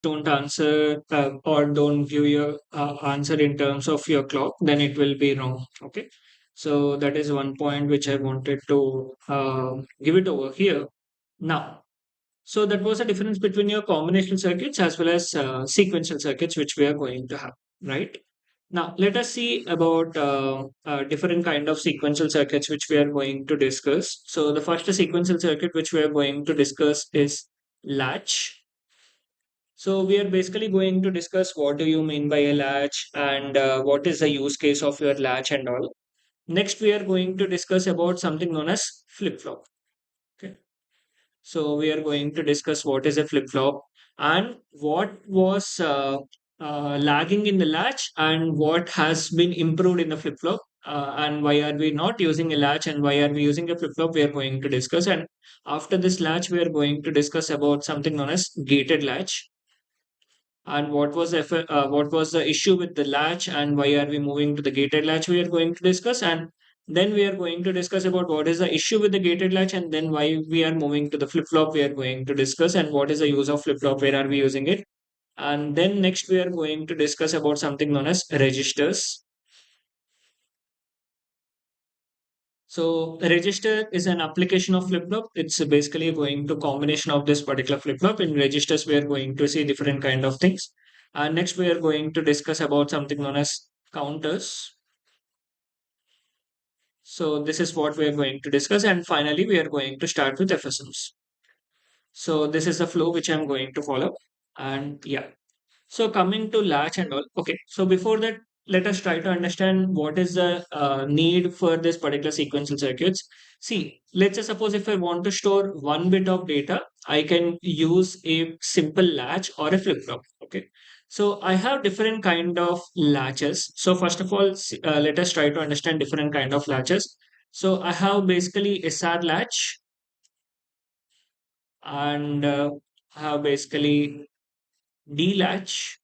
don't answer or don't give your answer in terms of your clock, then it will be wrong. Okay. So that is one point which I wanted to give it over here. Now, so that was the difference between your combinational circuits as well as sequential circuits, which we are going to have, right? Now, let us see about different kind of sequential circuits which we are going to discuss. So the first sequential circuit which we are going to discuss is latch. So we are basically going to discuss what do you mean by a latch and what is the use case of your latch and all. Next, we are going to discuss about something known as flip-flop. Okay. So we are going to discuss what is a flip-flop and what was lagging in the latch and what has been improved in the flip-flop. And why are we not using a latch and why are we using a flip-flop, we are going to discuss. And after this latch, we are going to discuss about something known as gated latch and what was the issue with the latch and why are we moving to the gated latch, we are going to discuss. And then we are going to discuss about what is the issue with the gated latch and then why we are moving to the flip flop, we are going to discuss, and what is the use of flip flop, where are we using it. And then next we are going to discuss about something known as registers. So a register is an application of flip-flop. It's basically going to combination of this particular flip-flop. In registers, we are going to see different kind of things. And next, we are going to discuss about something known as counters. So this is what we are going to discuss. And finally, we are going to start with FSMs. So this is the flow which I'm going to follow. And yeah. So coming to latch and all. Okay. So before that, let us try to understand what is the need for this particular sequential circuits. See, let's just suppose if I want to store 1 bit of data, I can use a simple latch or a flip-flop. Okay. So I have different kind of latches. So first of all, let us try to understand different kind of latches. So I have basically SR latch and I have basically D latch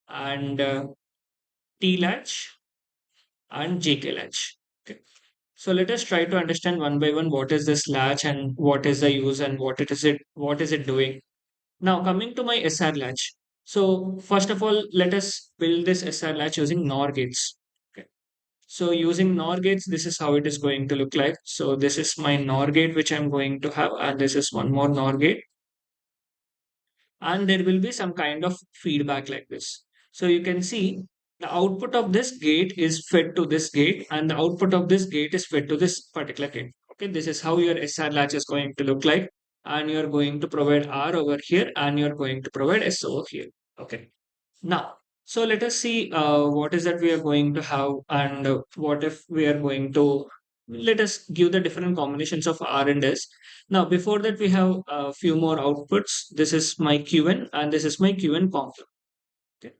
and T latch and JK latch. Okay. So let us try to understand one by one what is this latch and what is the use and what is it doing. Now coming to my SR latch. So first of all, let us build this SR latch using NOR gates. Okay. So using NOR gates, this is how it is going to look like. So this is my NOR gate which I'm going to have, and this is one more NOR gate, and there will be some kind of feedback like this. So you can see the output of this gate is fed to this gate and the output of this gate is fed to this particular gate. Okay, this is how your SR latch is going to look like, and you're going to provide R over here and you're going to provide S over here. Okay, now so let us see what is that we are going to have and what if we are going to, let us give the different combinations of R and S. Now, before that, we have a few more outputs. This is my Qn and this is my Qn complement. Okay.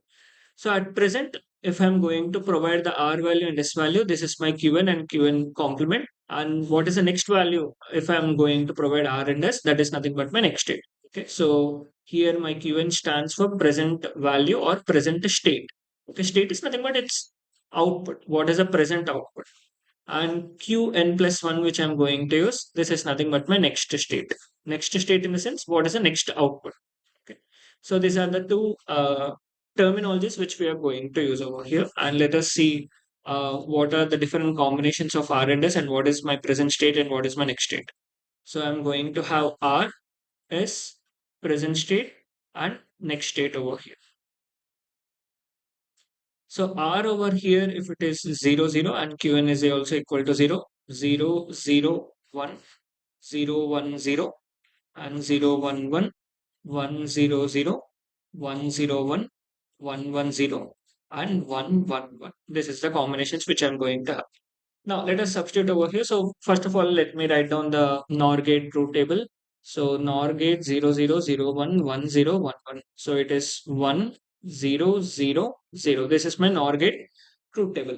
So at present, if I'm going to provide the R value and S value, this is my Qn and Qn complement. And what is the next value? If I'm going to provide R and S, that is nothing but my next state. Okay. So here my Qn stands for present value or present state. Okay. State is nothing but its output. What is the present output? And Qn plus 1 which I'm going to use, this is nothing but my next state. Next state in the sense, what is the next output? Okay. So these are the two terminologies which we are going to use over here. And let us see what are the different combinations of R and S and what is my present state and what is my next state. So I'm going to have R, S, present state and next state over here. So R over here, if it is 0, 0 and Qn is also equal to 0, 0, 0, 1, 0, 1, 0 and 0, 1, 1, 1, 0, 0, 1, 0, 1, 1, 1, 0 and 1, 1, 1. This is the combinations which I'm going to have. Now let us substitute over here. So first of all, let me write down the NOR gate truth table. So NOR gate 0, 0, 0, 1, 1, 0, 1, 1. So it is 1, 0, 0, 0. This is my NOR gate truth table.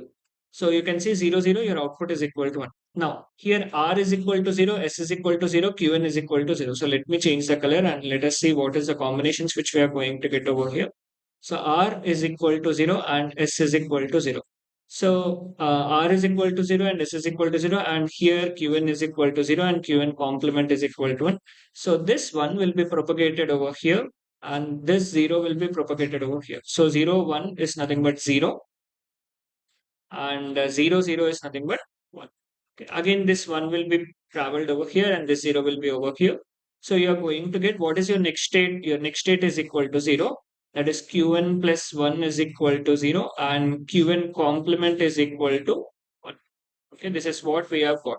So you can see 0, 0, your output is equal to 1. Now here R is equal to 0, S is equal to 0, Qn is equal to 0. So let me change the color and let us see what is the combinations which we are going to get over here. So R is equal to 0 and S is equal to 0. So R is equal to 0 and S is equal to 0, and here Qn is equal to 0 and Qn complement is equal to 1. So this one will be propagated over here and this 0 will be propagated over here. So 0, 1 is nothing but 0, and 0, 0 is nothing but 1. Okay. Again, this 1 will be traveled over here, and this 0 will be over here. So you are going to get what is your next state? Your next state is equal to 0. That is Qn plus 1 is equal to 0, and Qn complement is equal to 1. Okay, this is what we have got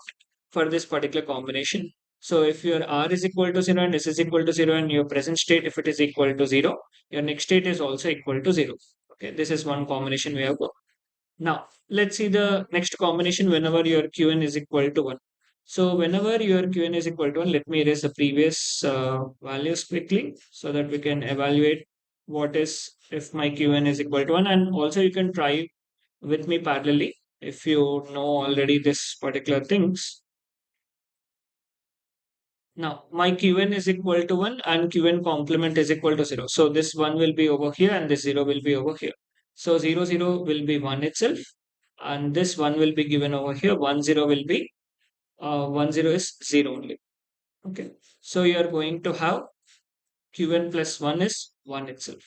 for this particular combination. So if your R is equal to 0 and S is equal to 0, and your present state, if it is equal to 0, your next state is also equal to 0. Okay, this is one combination we have got. Now, let's see the next combination whenever your Qn is equal to 1. So whenever your Qn is equal to 1, let me erase the previous values quickly so that we can evaluate what is if my Qn is equal to 1. And also you can try with me parallelly if you know already this particular things. Now, my Qn is equal to 1 and Qn complement is equal to 0. So this 1 will be over here and this 0 will be over here. So 0, 0 will be 1 itself, and this 1 will be given over here. 1, 0 will be 1, 0 is 0 only. Okay. So you are going to have Qn plus 1 is 1 itself.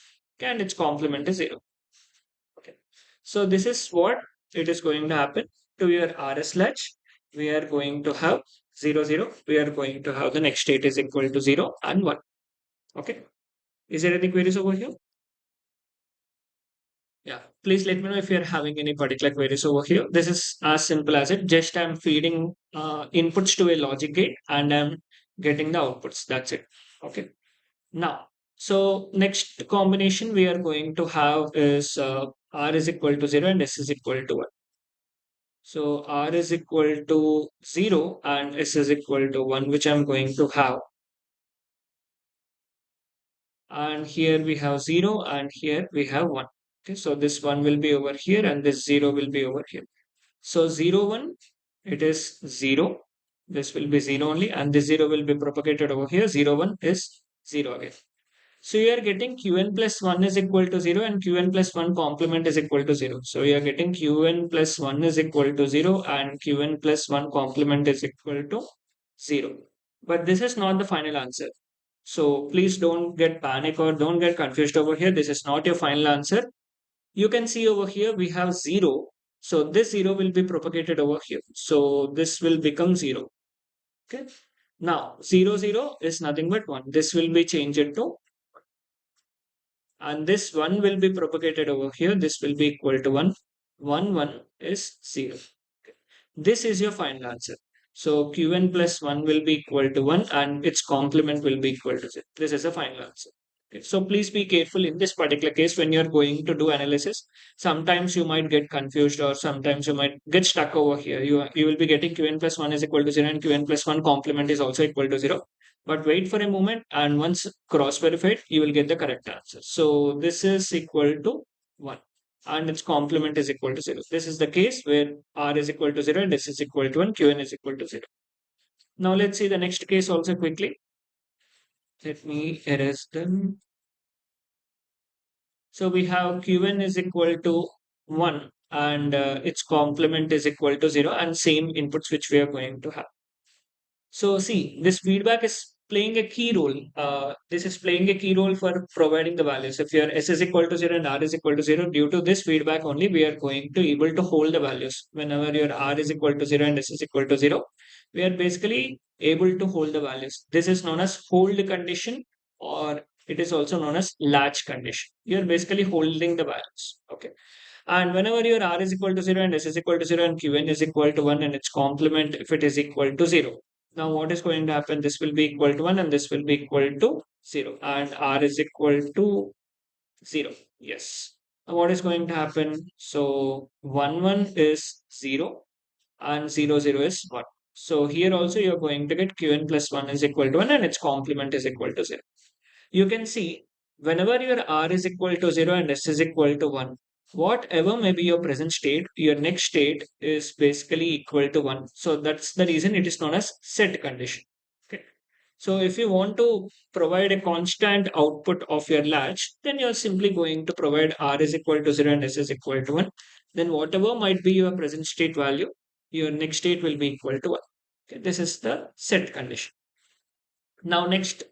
Okay, and its complement is 0. Okay. So this is what it is going to happen to your RS latch. We are going to have 0, 0. We are going to have the next state is equal to 0 and 1. Okay. Is there any queries over here? Yeah. Please let me know if you're having any particular queries over here. This is as simple as it. Just I'm feeding inputs to a logic gate and I'm getting the outputs. That's it. Okay. Now, so next combination we are going to have is R is equal to 0 and S is equal to 1. So R is equal to 0 and S is equal to 1, which I'm going to have. And here we have 0 and here we have 1. Okay, so this 1 will be over here and this 0 will be over here. So 0, 1, it is 0. This will be 0 only, and this 0 will be propagated over here. 0, 1 is 0 again. So you are getting Qn plus 1 is equal to 0 and Qn plus 1 complement is equal to 0. So you are getting Qn plus 1 is equal to 0 and Qn plus 1 complement is equal to 0. But this is not the final answer. So please don't get panic or don't get confused over here. This is not your final answer. You can see over here we have 0. So this 0 will be propagated over here. So this will become 0. Okay. Now 0, 0 is nothing but 1. This will be changed to, and this 1 will be propagated over here. This will be equal to 1. 1, 1 is 0. Okay. This is your final answer. So Qn plus 1 will be equal to 1 and its complement will be equal to 0. This is the final answer. Okay. So please be careful in this particular case when you're going to do analysis. Sometimes you might get confused or sometimes you might get stuck over here. You will be getting Qn plus 1 is equal to 0 and Qn plus 1 complement is also equal to 0. But wait for a moment, and once cross verified, you will get the correct answer. So this is equal to 1 and its complement is equal to 0. This is the case where R is equal to 0 and S is equal to 1, Qn is equal to 0. Now let's see the next case also quickly. Let me erase them. So we have Qn is equal to 1 and its complement is equal to 0 and same inputs which we are going to have. So see, this feedback is playing a key role. This is playing a key role for providing the values. If your S is equal to 0 and R is equal to 0, due to this feedback only, we are going to able to hold the values. Whenever your R is equal to 0 and S is equal to 0, we are basically able to hold the values. This is known as hold condition, or it is also known as latch condition. You are basically holding the values. Okay. And whenever your R is equal to 0 and S is equal to 0 and Qn is equal to 1 and its complement if it is equal to 0. Now what is going to happen? This will be equal to 1 and this will be equal to 0 and R is equal to 0. Yes. Now what is going to happen? So 1, 1 is 0 and 0, 0 is 1. So here also you're going to get Qn plus 1 is equal to 1 and its complement is equal to 0. You can see whenever your R is equal to 0 and S is equal to 1, whatever may be your present state, your next state is basically equal to 1. So that's the reason it is known as set condition. Okay. So if you want to provide a constant output of your latch, then you're simply going to provide R is equal to 0 and S is equal to 1. Then whatever might be your present state value, your next state will be equal to 1. Okay. This is the set condition. Now next,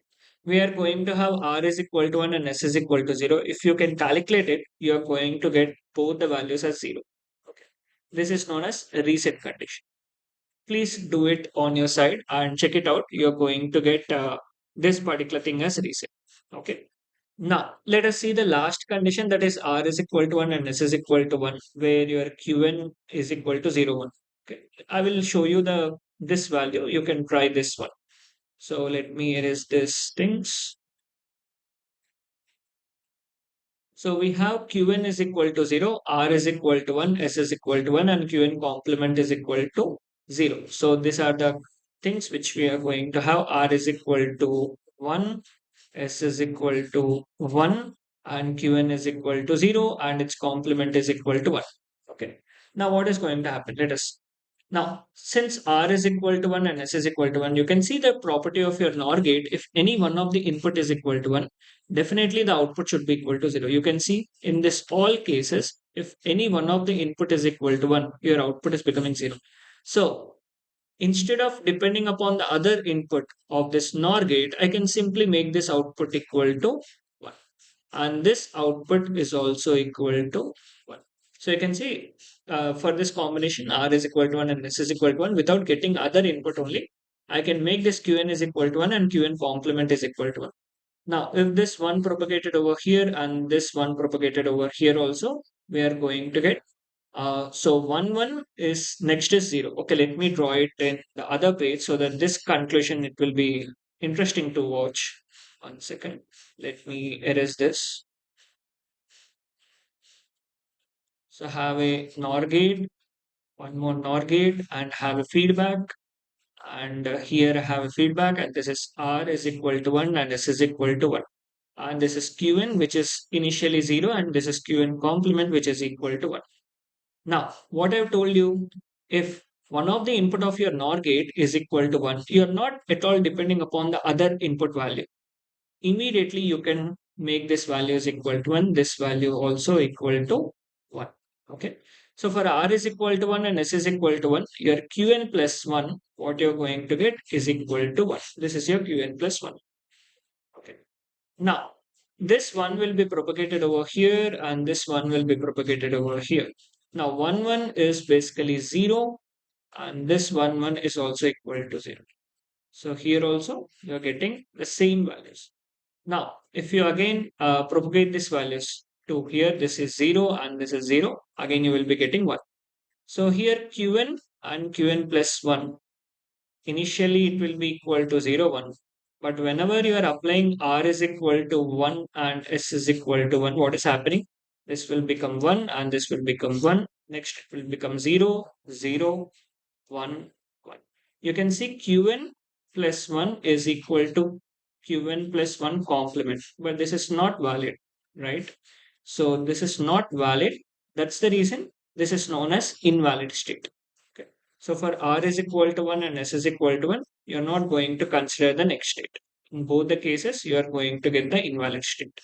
we are going to have R is equal to 1 and S is equal to 0. If you can calculate it, you are going to get both the values as 0. Okay. This is known as a reset condition. Please do it on your side and check it out. You're going to get this particular thing as reset. Okay. Now, let us see the last condition, that is R is equal to 1 and S is equal to 1, where your Qn is equal to 0, 1. Okay. I will show you this value. You can try this one. So let me erase this things. So we have Qn is equal to 0, R is equal to 1, S is equal to 1, and Qn complement is equal to 0. So these are the things which we are going to have. R is equal to 1, S is equal to 1, and Qn is equal to 0, and its complement is equal to 1. Okay. Now what is going to happen? Let us. Now, since R is equal to 1 and S is equal to 1, you can see the property of your NOR gate. If any one of the input is equal to 1, definitely the output should be equal to 0. You can see in this all cases, if any one of the input is equal to 1, your output is becoming 0. So, instead of depending upon the other input of this NOR gate, I can simply make this output equal to 1. And this output is also equal to 1. So you can see for this combination R is equal to 1 and S is equal to 1 without getting other input only. I can make this Qn is equal to 1 and Qn complement is equal to 1. Now, if this one propagated over here and this one propagated over here also, we are going to get so 1 1 is next is 0. Okay, let me draw it in the other page so that this conclusion it will be interesting to watch. 1 second. Let me erase this. So have a NOR gate, one more NOR gate, and have a feedback. And here I have a feedback, and this is R is equal to 1 and S is equal to 1. And this is Qn, which is initially 0, and this is Qn complement, which is equal to 1. Now, what I've told you, if one of the input of your NOR gate is equal to 1, you're not at all depending upon the other input value. Immediately, you can make this value is equal to 1, this value also equal to 1. Okay. So for R is equal to 1 and S is equal to 1, your Qn plus 1, what you're going to get is equal to 1. This is your Qn plus 1. Okay. Now, this one will be propagated over here and this one will be propagated over here. Now, 1 1 is basically 0 and this 1 1 is also equal to 0. So here also you're getting the same values. Now, if you again propagate these values to here, this is 0 and this is 0, again you will be getting 1. So here Qn and Qn plus 1, initially it will be equal to 0, 1. But whenever you are applying R is equal to 1 and S is equal to 1, what is happening? This will become 1 and this will become 1. Next it will become 0, 0, 1, 1. You can see Qn plus 1 is equal to Qn plus 1 complement, but this is not valid, right? So this is not valid. That's the reason this is known as invalid state. Okay. So for R is equal to 1 and S is equal to 1, you're not going to consider the next state. In both the cases, you are going to get the invalid state.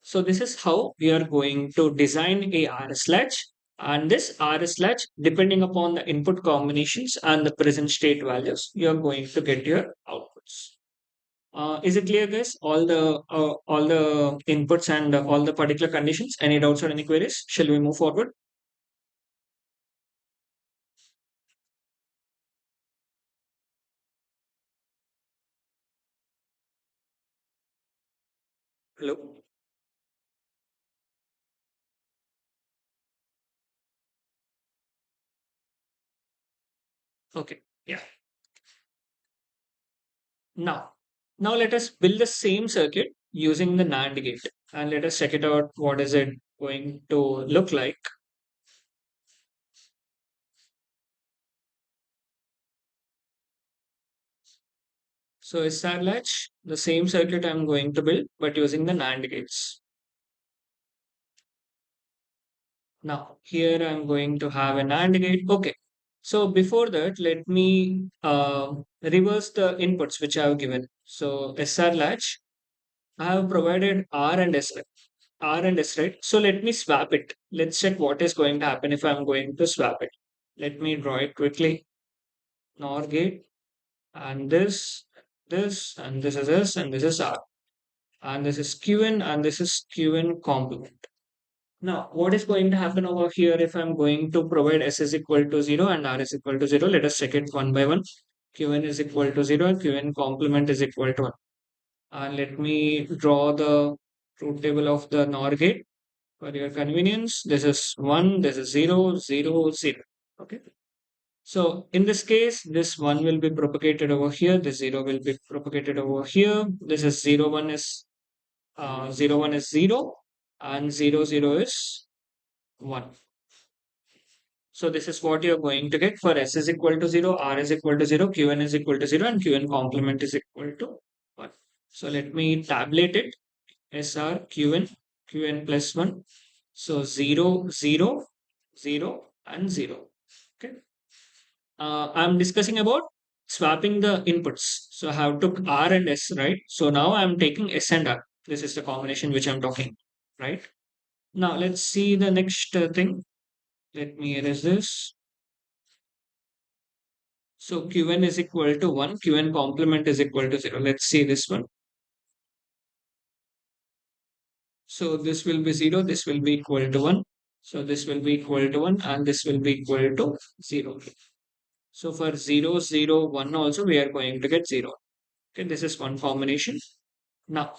So this is how we are going to design a RS latch. And this RS latch, depending upon the input combinations and the present state values, you are going to get your outputs. Is it clear, guys? All the inputs and all the particular conditions. Any doubts or any queries? Shall we move forward? Hello. Okay. Yeah. Now, now let us build the same circuit using the NAND gate, and let us check it out. What is it going to look like? So SR latch, the same circuit I'm going to build, but using the NAND gates. Now, here I'm going to have a NAND gate. Okay. So before that, let me reverse the inputs which I have given. So SR latch, I have provided R and S, right? R and S, right? So let me swap it. Let's check what is going to happen if I'm going to swap it. Let me draw it quickly. NOR gate and and this is S, and this is R, and this is Qn, and this is Qn complement. Now, what is going to happen over here if I'm going to provide S is equal to 0 and R is equal to 0? Let us check it one by one. Qn is equal to 0 and Qn complement is equal to 1. And let me draw the truth table of the NOR gate for your convenience. This is 1, this is 0, 0, 0. Okay. So in this case, this 1 will be propagated over here, this 0 will be propagated over here. This is 0, 1 is 0, 1 is 0, and 0, 0 is 1. So this is what you're going to get for S is equal to 0, R is equal to 0, Qn is equal to 0, and Qn complement is equal to 1. So let me tabulate it. SR Qn plus 1. So 0, 0, 0, and 0. Okay. I'm discussing about swapping the inputs. So I have took R and S, right? So now I'm taking S and R. This is the combination which I'm talking, right? Now let's see the next thing. Let me erase this. So Qn is equal to 1, Qn complement is equal to 0. Let's see this one. So this will be 0, this will be equal to 1. So this will be equal to 1 and this will be equal to 0. So for 0, 0, 1 also we are going to get 0. Okay, this is one combination. Now,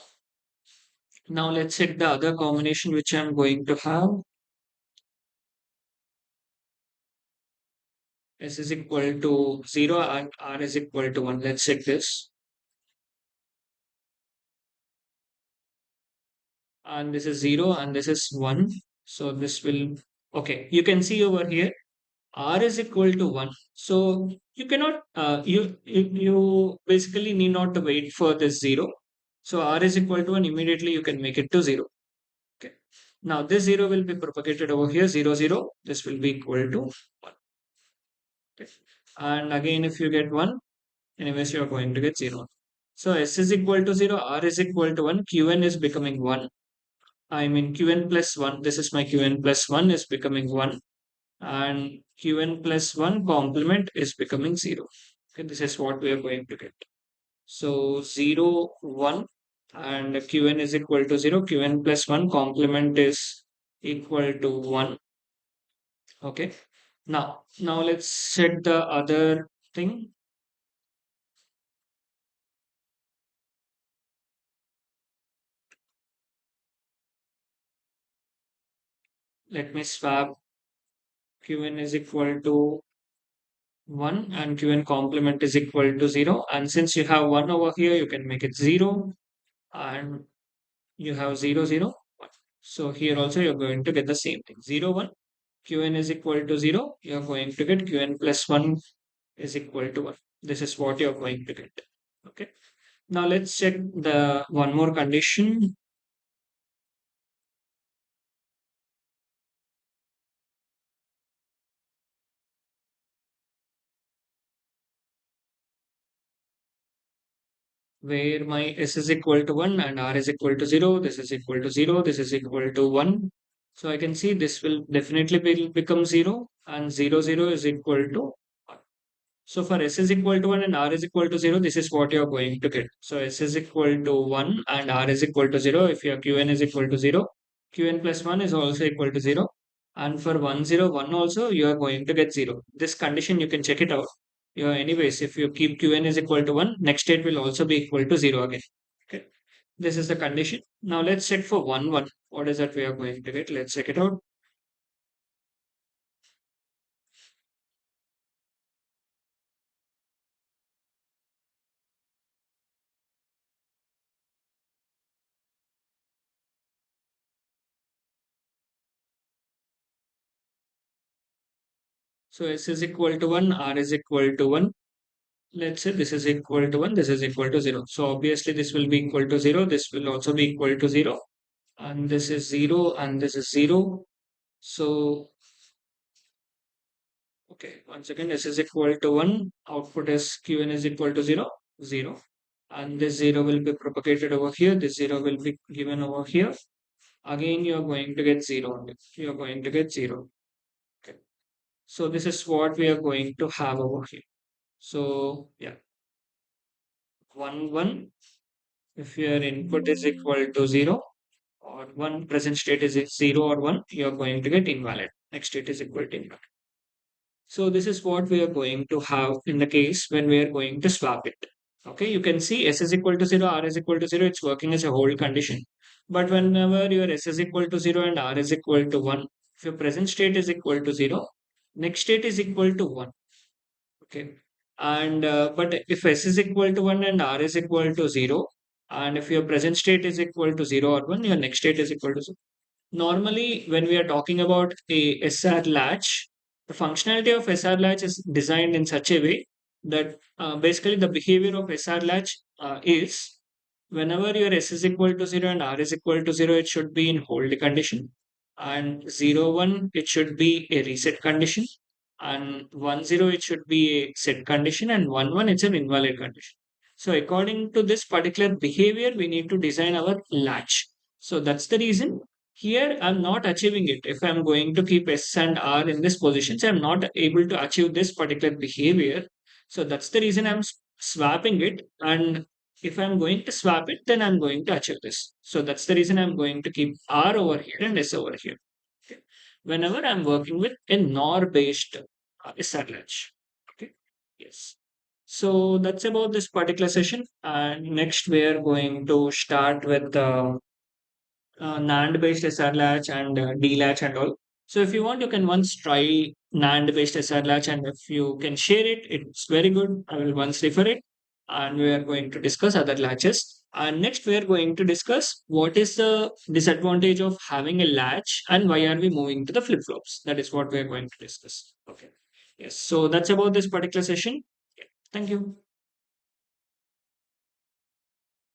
now let's check the other combination which I'm going to have. S is equal to 0 and R is equal to 1. Let's check this. And this is 0 and this is 1. So this will, okay, you can see over here R is equal to 1. So you cannot, you basically need not to wait for this 0. So R is equal to 1, immediately you can make it to 0. Okay. Now this 0 will be propagated over here, 0, 0. This will be equal to 1. Okay. And again, if you get 1, anyways, you are going to get 0. So S is equal to 0, R is equal to 1, Qn is becoming 1. I mean Qn plus 1, this is my Qn plus 1 is becoming 1. And Qn plus 1 complement is becoming 0. Okay, this is what we are going to get. So 0, 1 and Qn is equal to 0. Qn plus 1 complement is equal to 1. Okay. Now let's set the other thing. Let me swap Qn is equal to 1 and Qn complement is equal to 0. And since you have 1 over here, you can make it 0. And you have 0, 0, 1. So here also you're going to get the same thing. 0, 1. Qn is equal to 0. You're going to get Qn plus 1 is equal to 1. This is what you're going to get. Okay. Now let's check the one more condition. Where my S is equal to 1 and R is equal to 0. This is equal to 0. This is equal to 1. So I can see this will definitely become 0 and 0, 0 is equal to 1. So for S is equal to 1 and R is equal to 0, this is what you're going to get. So S is equal to 1 and R is equal to 0. If your Qn is equal to 0, Qn plus 1 is also equal to 0. And for 1, 0, 1 also, you are going to get 0. This condition, you can check it out. Anyways, if you keep Qn is equal to 1, next state will also be equal to 0 again. Okay. This is the condition. Now let's check for 1, 1. What is that we are going to get? Let's check it out. So S is equal to 1, R is equal to 1. Let's say this is equal to 1, this is equal to 0. So obviously this will be equal to 0, this will also be equal to 0, and this is 0, and this is 0. So, okay, once again, this is equal to 1, output is Qn is equal to 0, 0. And this 0 will be propagated over here, this 0 will be given over here. Again, you are going to get 0, you are going to get 0. Okay. So this is what we are going to have over here. So, yeah. 1 1. If your input is equal to 0 or 1, present state is 0 or 1, you're going to get invalid. Next state is equal to invalid. So this is what we are going to have in the case when we are going to swap it. Okay, you can see S is equal to 0, R is equal to 0, it's working as a hold condition. But whenever your S is equal to 0 and R is equal to 1, if your present state is equal to 0, next state is equal to 1. Okay. And but if S is equal to 1 and R is equal to 0, and if your present state is equal to 0 or 1, your next state is equal to 0. Normally, when we are talking about a SR latch, the functionality of SR latch is designed in such a way that basically the behavior of SR latch is whenever your S is equal to 0 and R is equal to 0, it should be in hold condition. And 0, 1, it should be a reset condition. And 1, 0, it should be a set condition. And 1, 1, it's an invalid condition. So according to this particular behavior, we need to design our latch. So that's the reason here I'm not achieving it. If I'm going to keep S and R in this position, so I'm not able to achieve this particular behavior. So that's the reason I'm swapping it. And if I'm going to swap it, then I'm going to achieve this. So that's the reason I'm going to keep R over here and S over here. Okay. Whenever I'm working with a NOR based SR latch. Okay. Yes. So that's about this particular session. And next we are going to start with NAND based SR latch and D latch and all. So if you want, you can once try NAND based SR latch, and if you can share it, it's very good. I will once refer it, and we are going to discuss other latches. And next, we are going to discuss what is the disadvantage of having a latch and why are we moving to the flip flops. That is what we are going to discuss. Okay. Yes. So that's about this particular session. Yeah. Thank you.